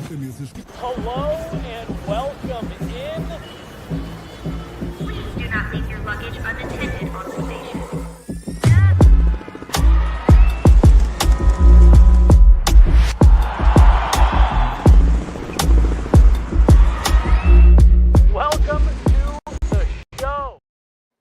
Hello and welcome in. Please do not leave your luggage unattended on the station. Welcome to the show.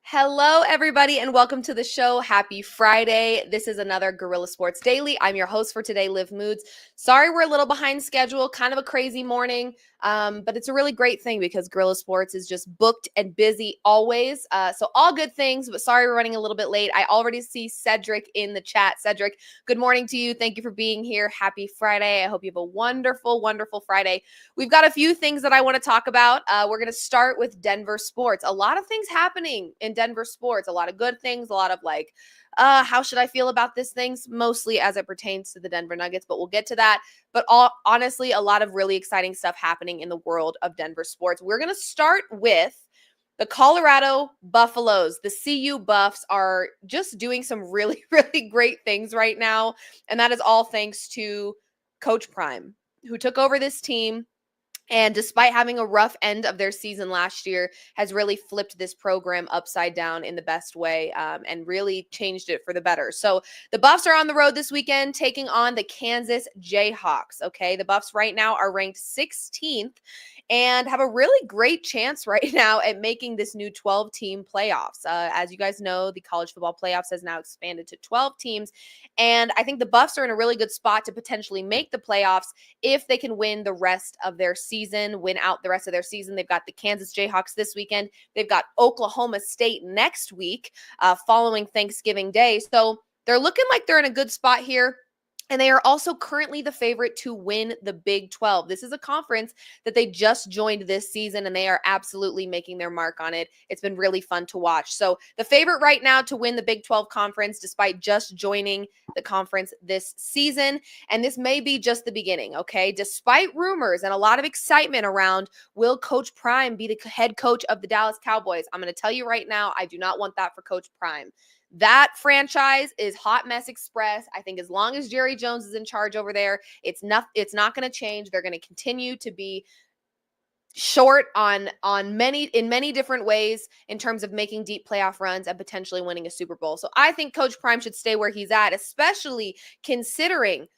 Hello, everybody, and welcome to the show. Happy Friday. This is another Guerilla Sports Daily. I'm your host for today, Liv Moods. Sorry we're a little behind schedule, kind of a crazy morning, but it's a really great thing because Guerilla Sports is just booked and busy always. So all good things, but sorry we're running a little bit late. I already see Cedric in the chat. Cedric, good morning to you. Thank you for being here. Happy Friday. I hope you have a wonderful, wonderful Friday. We've got a few things that I want to talk about. We're going to start with Denver sports. A lot of things happening in Denver sports, a lot of good things, a lot of like, how should I feel about this things, mostly as it pertains to the Denver Nuggets, but we'll get to that. But honestly, a lot of really exciting stuff happening in the world of Denver sports. We're going to start with the Colorado Buffaloes. The CU Buffs are just doing some really, really great things right now. And that is all thanks to Coach Prime, who took over this team. And despite having a rough end of their season last year, has really flipped this program upside down in the best way and really changed it for the better. So the Buffs are on the road this weekend taking on the Kansas Jayhawks, okay? The Buffs right now are ranked 16th and have a really great chance right now at making this new 12-team playoffs. As you guys know, the college football playoffs has now expanded to 12 teams, and I think the Buffs are in a really good spot to potentially make the playoffs if they can win the rest of their season, win out the rest of their season. They've got the Kansas Jayhawks this weekend. They've got Oklahoma State next week following Thanksgiving Day. So they're looking like they're in a good spot here. And they are also currently the favorite to win the Big 12. This is a conference that they just joined this season, and they are absolutely making their mark on it. It's been really fun to watch. So the favorite right now to win the Big 12 conference, despite just joining the conference this season. And this may be just the beginning, okay? Despite rumors and a lot of excitement around, will Coach Prime be the head coach of the Dallas Cowboys? I'm going to tell you right now, I do not want that for Coach Prime. That franchise is hot mess express. I think as long as Jerry Jones is in charge over there, it's not going to change. They're going to continue to be short on many different ways in terms of making deep playoff runs and potentially winning a Super Bowl. So I think Coach Prime should stay where he's at, especially considering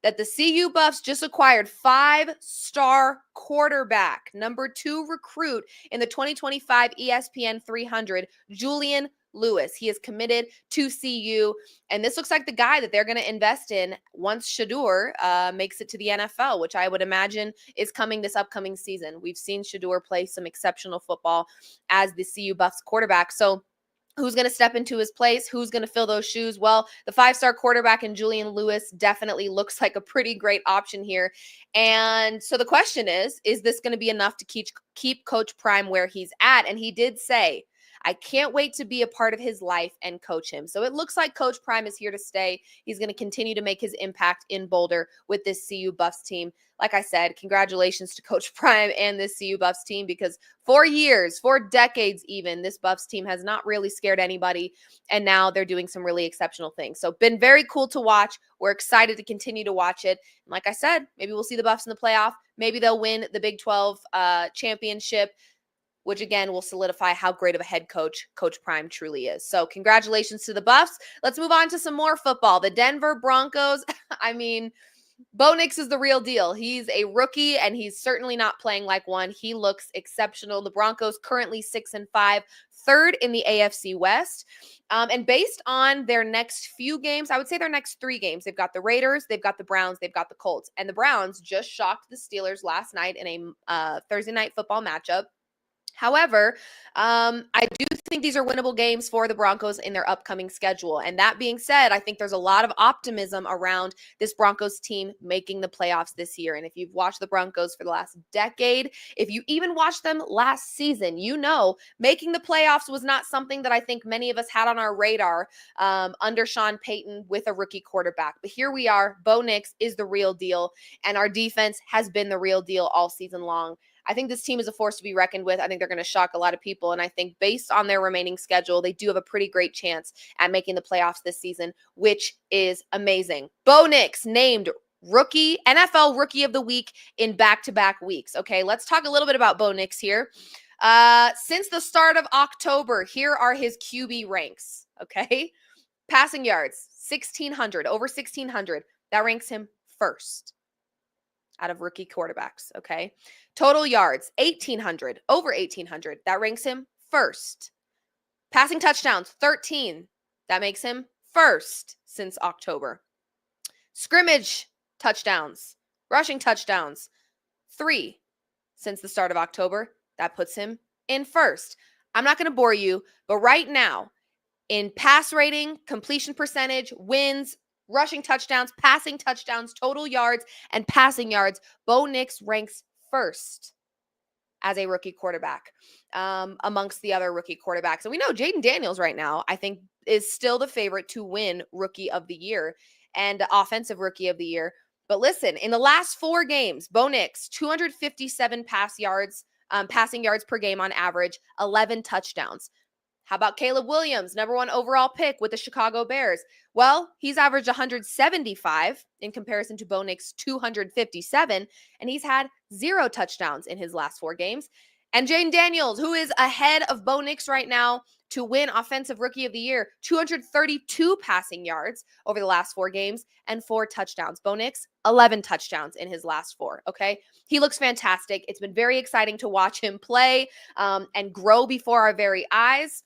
that the CU Buffs just acquired 5-star quarterback, number 2 recruit in the 2025 ESPN 300, Julian Lewis. He is committed to CU, and this looks like the guy that they're going to invest in once Shedeur makes it to the NFL, which I would imagine is coming this upcoming season. We've seen Shedeur play some exceptional football as the CU Buffs quarterback. So who's going to step into his place? Who's going to fill those shoes? Well, the 5-star quarterback in Julian Lewis definitely looks like a pretty great option here. And so the question is this going to be enough to keep Coach Prime where he's at? And he did say, I can't wait to be a part of his life and coach him. So it looks like Coach Prime is here to stay. He's going to continue to make his impact in Boulder with this CU Buffs team. Like I said, congratulations to Coach Prime and this CU Buffs team, because for years, for decades even, this Buffs team has not really scared anybody, and now they're doing some really exceptional things. So been very cool to watch. We're excited to continue to watch it. And like I said, maybe we'll see the Buffs in the playoff. Maybe they'll win the Big 12 championship, which again will solidify how great of a head coach Coach Prime truly is. So congratulations to the Buffs. Let's move on to some more football. The Denver Broncos, I mean, Bo Nix is the real deal. He's a rookie, and he's certainly not playing like one. He looks exceptional. The Broncos currently 6-5, third in the AFC West. And based on their next few games, I would say their next 3 games, they've got the Raiders, they've got the Browns, they've got the Colts. And the Browns just shocked the Steelers last night in a Thursday night football matchup. However, I do think these are winnable games for the Broncos in their upcoming schedule. And that being said, I think there's a lot of optimism around this Broncos team making the playoffs this year. And if you've watched the Broncos for the last decade, if you even watched them last season, you know making the playoffs was not something that I think many of us had on our radar under Sean Payton with a rookie quarterback. But here we are. Bo Nix is the real deal, and our defense has been the real deal all season long. I think this team is a force to be reckoned with. I think they're going to shock a lot of people. And I think based on their remaining schedule, they do have a pretty great chance at making the playoffs this season, which is amazing. Bo Nix named NFL Rookie of the Week in back-to-back weeks. Okay, let's talk a little bit about Bo Nix here. Since the start of October, here are his QB ranks. Okay, passing yards 1,600, over 1,600. That ranks him first out of rookie quarterbacks. Okay, total yards 1,800, over 1,800. That ranks him first. Passing touchdowns 13. That makes him first since October. Scrimmage touchdowns, rushing touchdowns, 3 since the start of October. That puts him in first. I'm not going to bore you, but right now, in pass rating, completion percentage, wins, rushing touchdowns, passing touchdowns, total yards, and passing yards, Bo Nix ranks first as a rookie quarterback amongst the other rookie quarterbacks. And we know Jaden Daniels right now, I think, is still the favorite to win Rookie of the Year and Offensive Rookie of the Year. But listen, in the last 4 games, Bo Nix, 257 passing yards per game on average, 11 touchdowns. How about Caleb Williams, number 1 overall pick with the Chicago Bears? Well, he's averaged 175 in comparison to Bo Nix 257, and he's had 0 touchdowns in his last 4 games. And Jaden Daniels, who is ahead of Bo Nix right now to win Offensive Rookie of the Year, 232 passing yards over the last 4 games and 4 touchdowns. Bo Nix, 11 touchdowns in his last 4, okay? He looks fantastic. It's been very exciting to watch him play and grow before our very eyes.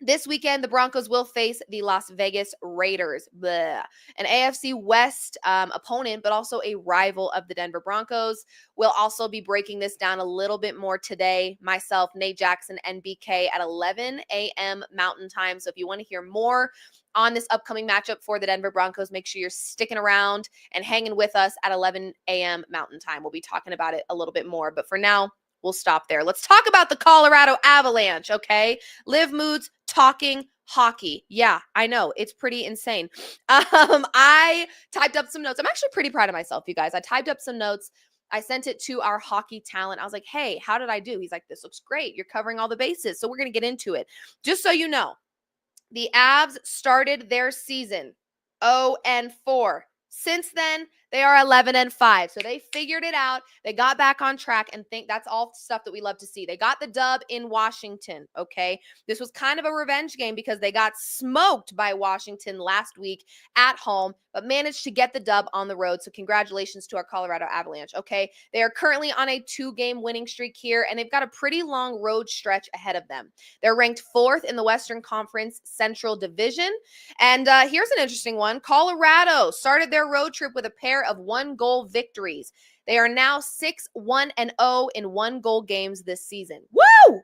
This weekend, the Broncos will face the Las Vegas Raiders, an AFC West opponent, but also a rival of the Denver Broncos. We'll also be breaking this down a little bit more today. Myself, Nate Jackson, NBK at 11 a.m. Mountain Time. So if you want to hear more on this upcoming matchup for the Denver Broncos, make sure you're sticking around and hanging with us at 11 a.m. Mountain Time. We'll be talking about it a little bit more. But for now, we'll stop there. Let's talk about the Colorado Avalanche, okay? Liv Moods talking hockey. Yeah, I know. It's pretty insane. I typed up some notes. I'm actually pretty proud of myself, you guys. I typed up some notes. I sent it to our hockey talent. I was like, hey, how did I do? He's like, this looks great. You're covering all the bases. So we're going to get into it. Just so you know, the Avs started their season 0-4. Since then, they are 11-5. So they figured it out. They got back on track and think that's all stuff that we love to see. They got the dub in Washington, okay? This was kind of a revenge game because they got smoked by Washington last week at home, but managed to get the dub on the road. So congratulations to our Colorado Avalanche, okay? They are currently on a 2-game winning streak here, and they've got a pretty long road stretch ahead of them. They're ranked 4th in the Western Conference Central Division. And here's an interesting one. Colorado started their road trip with a pair of 1-goal victories. They are now 6-1-0 in 1-goal games this season. Woo!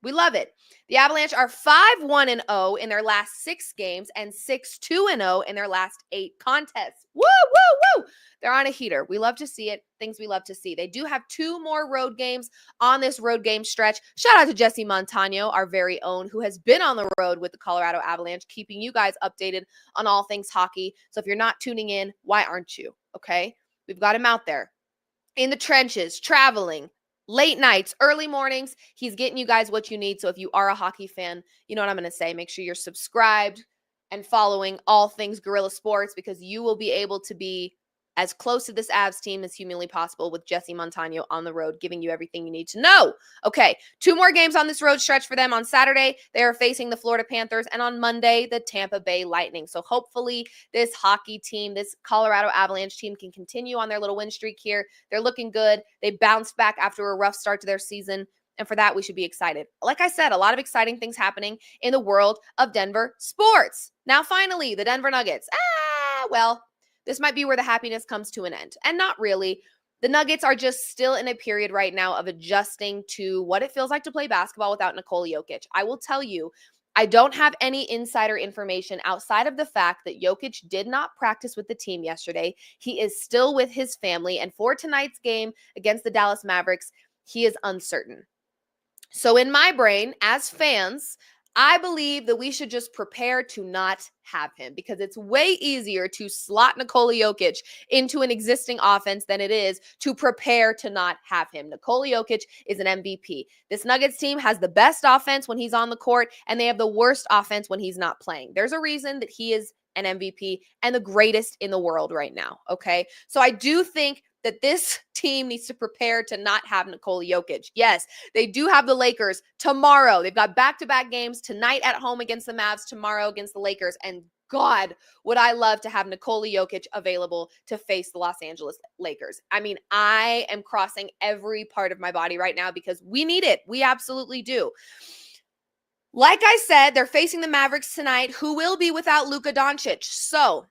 We love it. The Avalanche are 5-1-0 in their last 6 games and 6-2-0 in their last 8 contests. Woo, woo, woo! They're on a heater. We love to see it. Things we love to see. They do have 2 more road games on this road game stretch. Shout out to Jesse Montano, our very own, who has been on the road with the Colorado Avalanche, keeping you guys updated on all things hockey. So if you're not tuning in, why aren't you? Okay? We've got him out there in the trenches, traveling, late nights, early mornings. He's getting you guys what you need. So if you are a hockey fan, you know what I'm going to say. Make sure you're subscribed and following all things Guerilla Sports, because you will be able to be as close to this Avs team as humanly possible with Jesse Montano on the road, giving you everything you need to know. Okay, 2 more games on this road stretch for them. On Saturday, they are facing the Florida Panthers, and on Monday, the Tampa Bay Lightning. So hopefully this hockey team, this Colorado Avalanche team, can continue on their little win streak here. They're looking good. They bounced back after a rough start to their season, and for that, we should be excited. Like I said, a lot of exciting things happening in the world of Denver sports. Now, finally, the Denver Nuggets. Well, this might be where the happiness comes to an end. And not really. The Nuggets are just still in a period right now of adjusting to what it feels like to play basketball without Nikola Jokic. I will tell you, I don't have any insider information outside of the fact that Jokic did not practice with the team yesterday. He is still with his family. And for tonight's game against the Dallas Mavericks, he is uncertain. So in my brain, as fans, I believe that we should just prepare to not have him, because it's way easier to slot Nikola Jokic into an existing offense than it is to prepare to not have him. Nikola Jokic is an MVP. This Nuggets team has the best offense when he's on the court, and they have the worst offense when he's not playing. There's a reason that he is an MVP and the greatest in the world right now, okay? So I do think that this team needs to prepare to not have Nikola Jokic. Yes, they do have the Lakers tomorrow. They've got back-to-back games tonight at home against the Mavs, tomorrow against the Lakers, and God, would I love to have Nikola Jokic available to face the Los Angeles Lakers. I mean, I am crossing every part of my body right now because we need it. We absolutely do. Like I said, they're facing the Mavericks tonight, who will be without Luka Doncic. So,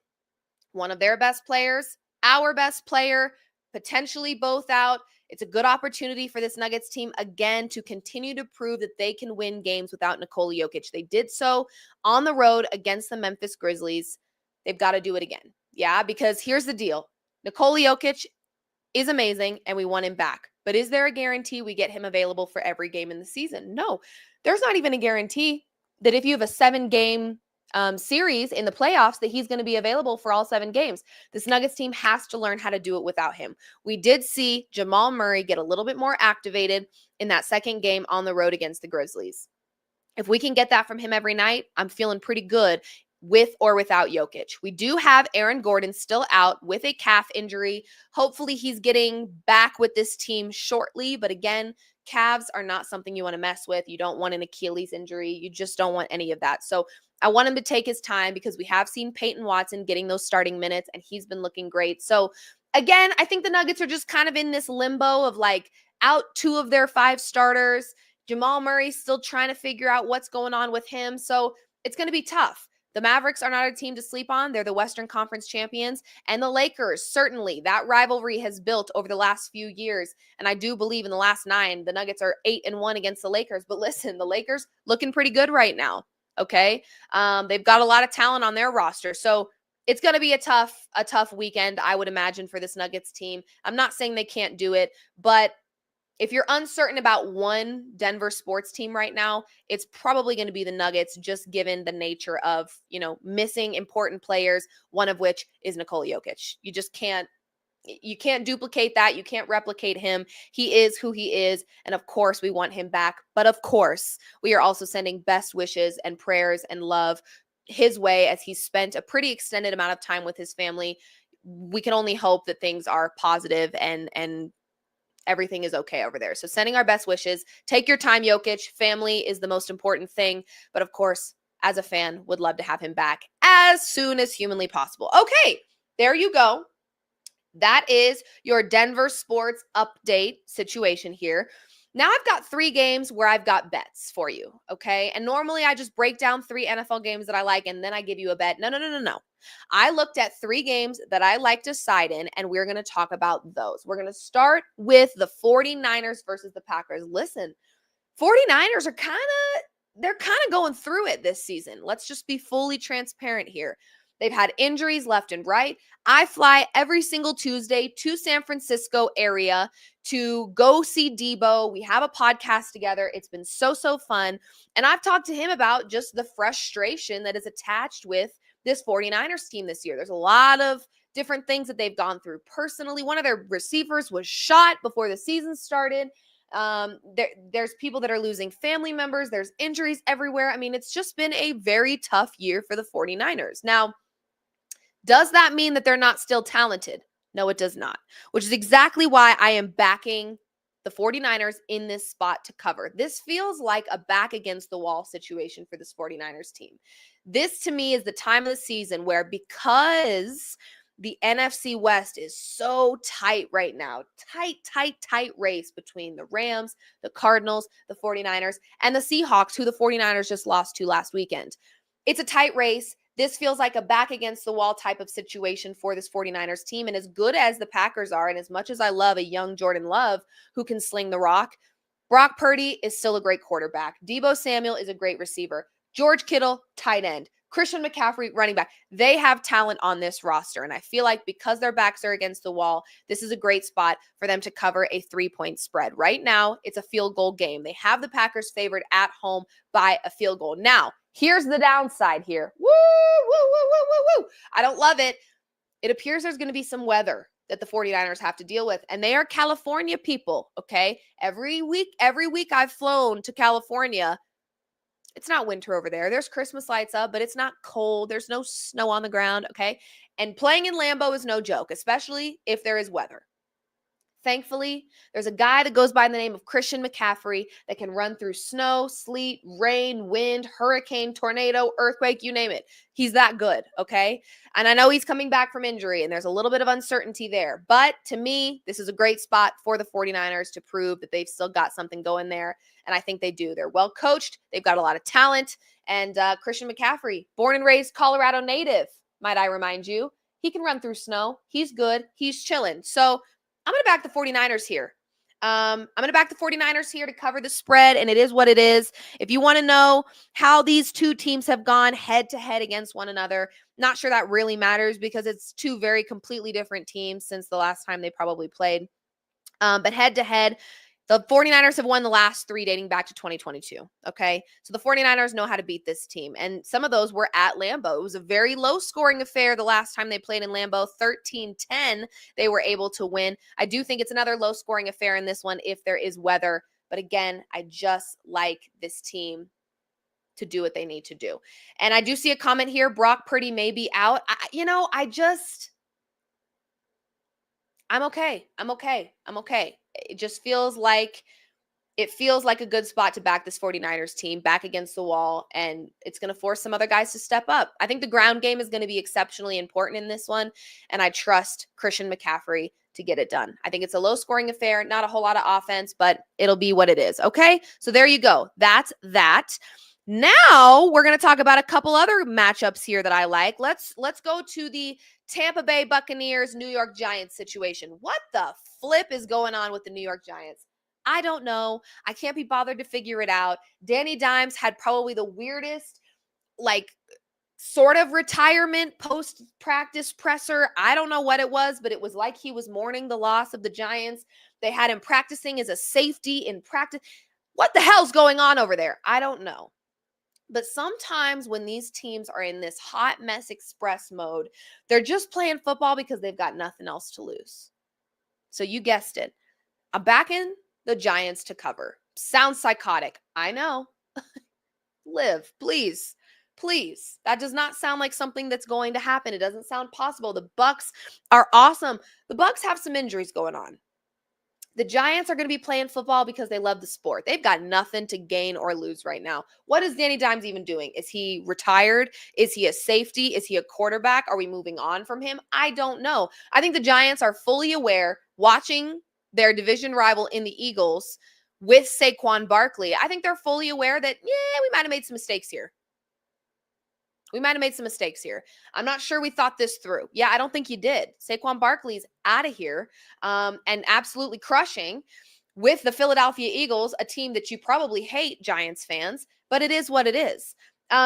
one of their best players, our best player, potentially both out. It's a good opportunity for this Nuggets team, again, to continue to prove that they can win games without Nikola Jokic. They did so on the road against the Memphis Grizzlies. They've got to do it again. Yeah, because here's the deal. Nikola Jokic is amazing, and we want him back. But is there a guarantee we get him available for every game in the season? No. There's not even a guarantee that if you have a 7-game series in the playoffs that he's going to be available for all 7 games. This Nuggets team has to learn how to do it without him. We did see Jamal Murray get a little bit more activated in that second game on the road against the Grizzlies. If we can get that from him every night, I'm feeling pretty good with or without Jokic. We do have Aaron Gordon still out with a calf injury. Hopefully he's getting back with this team shortly, but again, calves are not something you want to mess with. You don't want an Achilles injury. You just don't want any of that. So I want him to take his time because we have seen Peyton Watson getting those starting minutes and he's been looking great. So again, I think the Nuggets are just kind of in this limbo of like out 2 of their 5 starters. Jamal Murray's still trying to figure out what's going on with him. So it's going to be tough. The Mavericks are not a team to sleep on. They're the Western Conference champions. And the Lakers, certainly, that rivalry has built over the last few years. And I do believe in the last 9, the Nuggets are 8-1 against the Lakers. But listen, the Lakers looking pretty good right now, okay? They've got a lot of talent on their roster. So it's going to be a tough weekend, I would imagine, for this Nuggets team. I'm not saying they can't do it, but if you're uncertain about one Denver sports team right now, it's probably going to be the Nuggets, just given the nature of, missing important players, one of which is Nikola Jokic. You can't duplicate that. You can't replicate him. He is who he is. And of course, we want him back. But of course, we are also sending best wishes and prayers and love his way as he's spent a pretty extended amount of time with his family. We can only hope that things are positive and everything is okay over there. So sending our best wishes. Take your time, Jokic. Family is the most important thing. But of course, as a fan, would love to have him back as soon as humanly possible. Okay, there you go. That is your Denver sports update situation here. Now I've got 3 games where I've got bets for you, okay? And normally I just break down 3 NFL games that I like and then I give you a bet. No. I looked at 3 games that I like to side in, and we're going to talk about those. We're going to start with the 49ers versus the Packers. Listen, 49ers are kind of going through it this season. Let's just be fully transparent here. They've had injuries left and right. I fly every single Tuesday to San Francisco area to go see Debo. We have a podcast together. It's been so fun. And I've talked to him about just the frustration that is attached with this 49ers team this year. There's a lot of different things that they've gone through personally. One of their receivers was shot before the season started. There's people that are losing family members. There's injuries everywhere. I mean, it's just been a very tough year for the 49ers. Now, does that mean that they're not still talented? No, it does not, which is exactly why I am backing the 49ers in this spot to cover. This feels like a back against the wall situation for this 49ers team. This to me is the time of the season where, because the NFC West is so tight right now, tight race between the Rams, the Cardinals, the 49ers, and the Seahawks, who the 49ers just lost to last weekend. It's a tight race. This feels like a back against the wall type of situation for this 49ers team. And as good as the Packers are, and as much as I love a young Jordan Love who can sling the rock, Brock Purdy is still a great quarterback. Deebo Samuel is a great receiver. George Kittle, tight end. Christian McCaffrey, running back. They have talent on this roster. And I feel like because their backs are against the wall, this is a great spot for them to cover a 3-point spread. Right now, it's a field goal game. They have the Packers favored at home by a field goal. Now, here's the downside here. Woo. I don't love it. It appears there's going to be some weather that the 49ers have to deal with. And they are California people, okay? Every week I've flown to California, It's not winter over there. There's Christmas lights up, but it's not cold. There's no snow on the ground, okay? And playing in Lambeau is no joke, especially if there is weather. Thankfully, there's a guy that goes by the name of Christian McCaffrey that can run through snow, sleet, rain, wind, hurricane, tornado, earthquake, you name it. He's that good, okay? And I know he's coming back from injury, and there's a little bit of uncertainty there. But to me, this is a great spot for the 49ers to prove that they've still got something going there, and I think they do. They're well coached. They've got a lot of talent, and Christian McCaffrey, born and raised Colorado native, might I remind you. He can run through snow. He's good. He's chilling. So I'm going to back the 49ers here. I'm going to back the 49ers here to cover the spread, and it is what it is. If you want to know how these two teams have gone head-to-head against one another, not sure that really matters because it's two very completely different teams since the last time they probably played. But head-to-head, the 49ers have won the last 3 dating back to 2022, okay? So the 49ers know how to beat this team, and some of those were at Lambeau. It was a very low-scoring affair the last time they played in Lambeau. 13-10, they were able to win. I do think it's another low-scoring affair in this one if there is weather, but again, I just like this team to do what they need to do. And I do see a comment here, Brock Purdy may be out. I'm okay. It just feels like a good spot to back this 49ers team back against the wall, and it's going to force some other guys to step up. I think the ground game is going to be exceptionally important in this one, and I trust Christian McCaffrey to get it done. I think it's a low-scoring affair, not a whole lot of offense, but it'll be what it is, okay? So there you go. That's that. Now we're going to talk about a couple other matchups here that I like. Let's go to the Tampa Bay Buccaneers, New York Giants situation. What the flip is going on with the New York Giants? I don't know. I can't be bothered to figure it out. Danny Dimes had probably the weirdest, sort of retirement post-practice presser. I don't know what it was, but it was like he was mourning the loss of the Giants. They had him practicing as a safety in practice. What the hell's going on over there? I don't know. But sometimes when these teams are in this hot mess express mode, they're just playing football because they've got nothing else to lose. So you guessed it. I'm backing the Giants to cover. Sounds psychotic. I know. Liv, please. That does not sound like something that's going to happen. It doesn't sound possible. The Bucs are awesome. The Bucs have some injuries going on. The Giants are going to be playing football because they love the sport. They've got nothing to gain or lose right now. What is Danny Dimes even doing? Is he retired? Is he a safety? Is he a quarterback? Are we moving on from him? I don't know. I think the Giants are fully aware, watching their division rival in the Eagles with Saquon Barkley. I think they're fully aware that, we might have made some mistakes here. I'm not sure we thought this through. Yeah, I don't think you did. Saquon Barkley's out of here and absolutely crushing with the Philadelphia Eagles, a team that you probably hate, Giants fans, but it is what it is.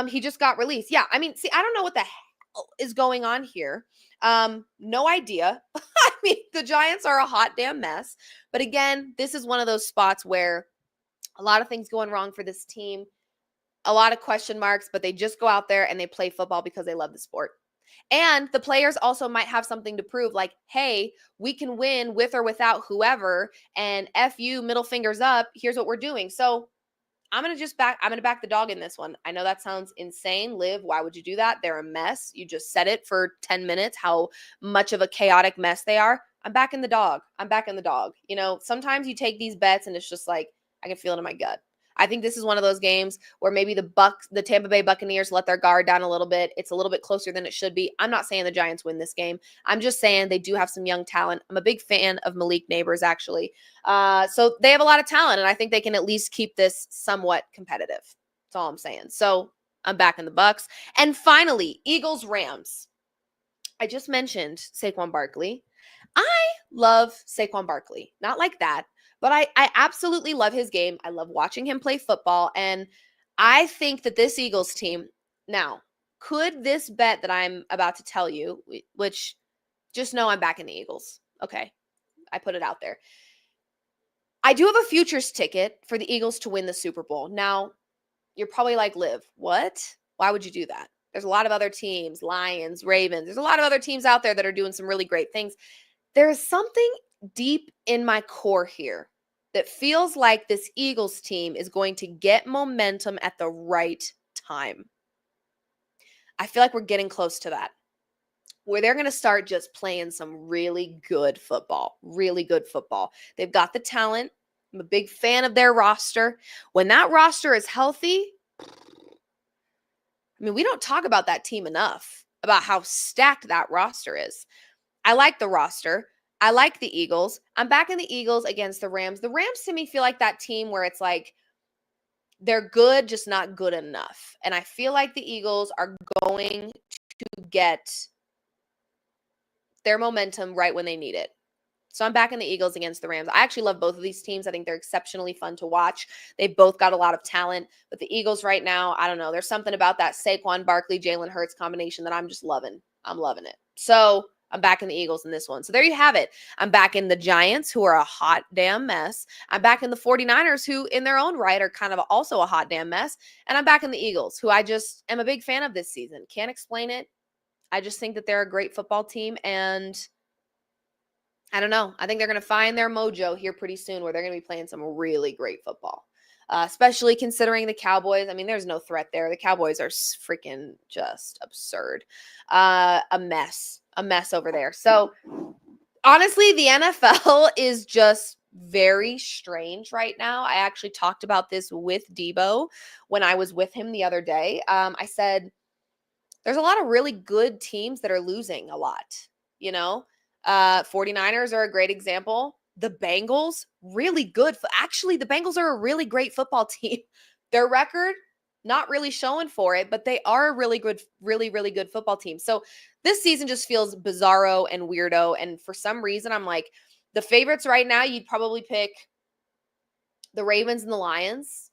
He just got released. Yeah, I don't know what the hell is going on here. No idea. The Giants are a hot damn mess. But again, this is one of those spots where a lot of things going wrong for this team. A lot of question marks, but they just go out there and they play football because they love the sport. And the players also might have something to prove, like, hey, we can win with or without whoever, and F you, middle fingers up, here's what we're doing. So I'm going to back the dog in this one. I know that sounds insane. Liv, why would you do that? They're a mess. You just said it for 10 minutes, how much of a chaotic mess they are. I'm backing the dog. Sometimes you take these bets and it's just like, I can feel it in my gut. I think this is one of those games where maybe the Tampa Bay Buccaneers let their guard down a little bit. It's a little bit closer than it should be. I'm not saying the Giants win this game. I'm just saying they do have some young talent. I'm a big fan of Malik Neighbors, actually. So they have a lot of talent, and I think they can at least keep this somewhat competitive. That's all I'm saying. So I'm backing the Bucs. And finally, Eagles-Rams. I just mentioned Saquon Barkley. I love Saquon Barkley. Not like that. But I absolutely love his game. I love watching him play football. And I think that this Eagles team, now, could this bet that I'm about to tell you, which just know I'm backing the Eagles. Okay, I put it out there. I do have a futures ticket for the Eagles to win the Super Bowl. Now, you're probably like, Liv, what? Why would you do that? There's a lot of other teams, Lions, Ravens. There's a lot of other teams out there that are doing some really great things. There is something deep in my core here that feels like this Eagles team is going to get momentum at the right time. I feel like we're getting close to that, where they're going to start just playing some really good football, really good football. They've got the talent. I'm a big fan of their roster. When that roster is healthy, I mean, we don't talk about that team enough, about how stacked that roster is. I like the roster. I like the Eagles. I'm backing the Eagles against the Rams. The Rams to me feel like that team where it's like they're good, just not good enough. And I feel like the Eagles are going to get their momentum right when they need it. So I'm backing the Eagles against the Rams. I actually love both of these teams. I think they're exceptionally fun to watch. They both got a lot of talent. But the Eagles right now, I don't know. There's something about that Saquon Barkley, Jalen Hurts combination that I'm just loving. I'm loving it. So I'm backing the Eagles in this one. So there you have it. I'm backing the Giants, who are a hot damn mess. I'm backing the 49ers, who in their own right are kind of also a hot damn mess. And I'm backing the Eagles, who I just am a big fan of this season. Can't explain it. I just think that they're a great football team. And I don't know. I think they're going to find their mojo here pretty soon, where they're going to be playing some really great football. Especially considering the Cowboys. I mean, there's no threat there. The Cowboys are freaking just absurd. A mess over there. So honestly, the NFL is just very strange right now. I actually talked about this with Debo when I was with him the other day. I said, there's a lot of really good teams that are losing a lot, 49ers are a great example. The Bengals, really good. Actually, the Bengals are a really great football team. Their record, not really showing for it, but they are a really good, really, really good football team. So this season just feels bizarro and weirdo. And for some reason, I'm like, the favorites right now, you'd probably pick the Ravens and the Lions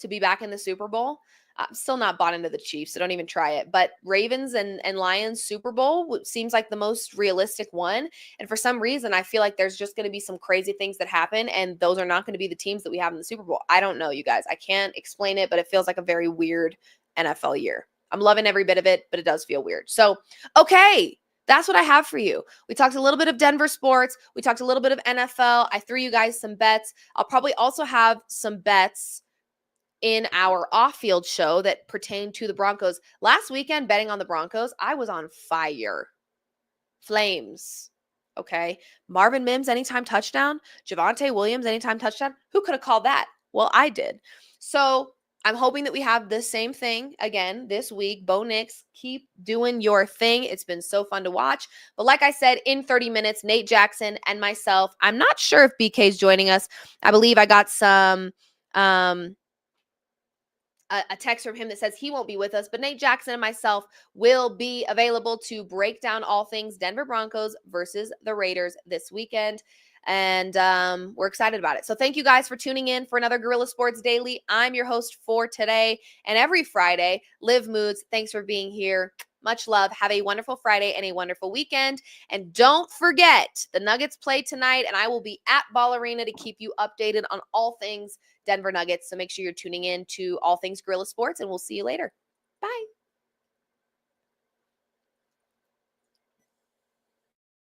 to be back in the Super Bowl. I'm still not bought into the Chiefs, so don't even try it. But Ravens and Lions Super Bowl seems like the most realistic one. And for some reason, I feel like there's just going to be some crazy things that happen, and those are not going to be the teams that we have in the Super Bowl. I don't know, you guys. I can't explain it, but it feels like a very weird NFL year. I'm loving every bit of it, but it does feel weird. So, okay. That's what I have for you. We talked a little bit of Denver sports. We talked a little bit of NFL. I threw you guys some bets. I'll probably also have some bets in our off-field show that pertain to the Broncos. Last weekend, betting on the Broncos, I was on fire. Flames. Okay. Marvin Mims, anytime touchdown. Javonte Williams, anytime touchdown. Who could have called that? Well, I did. So I'm hoping that we have the same thing again this week. Bo Nix, keep doing your thing. It's been so fun to watch. But like I said, in 30 minutes, Nate Jackson and myself, I'm not sure if BK's joining us. I believe I got some a text from him that says he won't be with us, but Nate Jackson and myself will be available to break down all things Denver Broncos versus the Raiders this weekend. And we're excited about it. So thank you guys for tuning in for another Guerilla Sports Daily. I'm your host for today and every Friday, Liv Moods. Thanks for being here. Much love. Have a wonderful Friday and a wonderful weekend. And don't forget, the Nuggets play tonight, and I will be at Ball Arena to keep you updated on all things Denver Nuggets. So make sure you're tuning in to all things Guerilla Sports, and we'll see you later. Bye.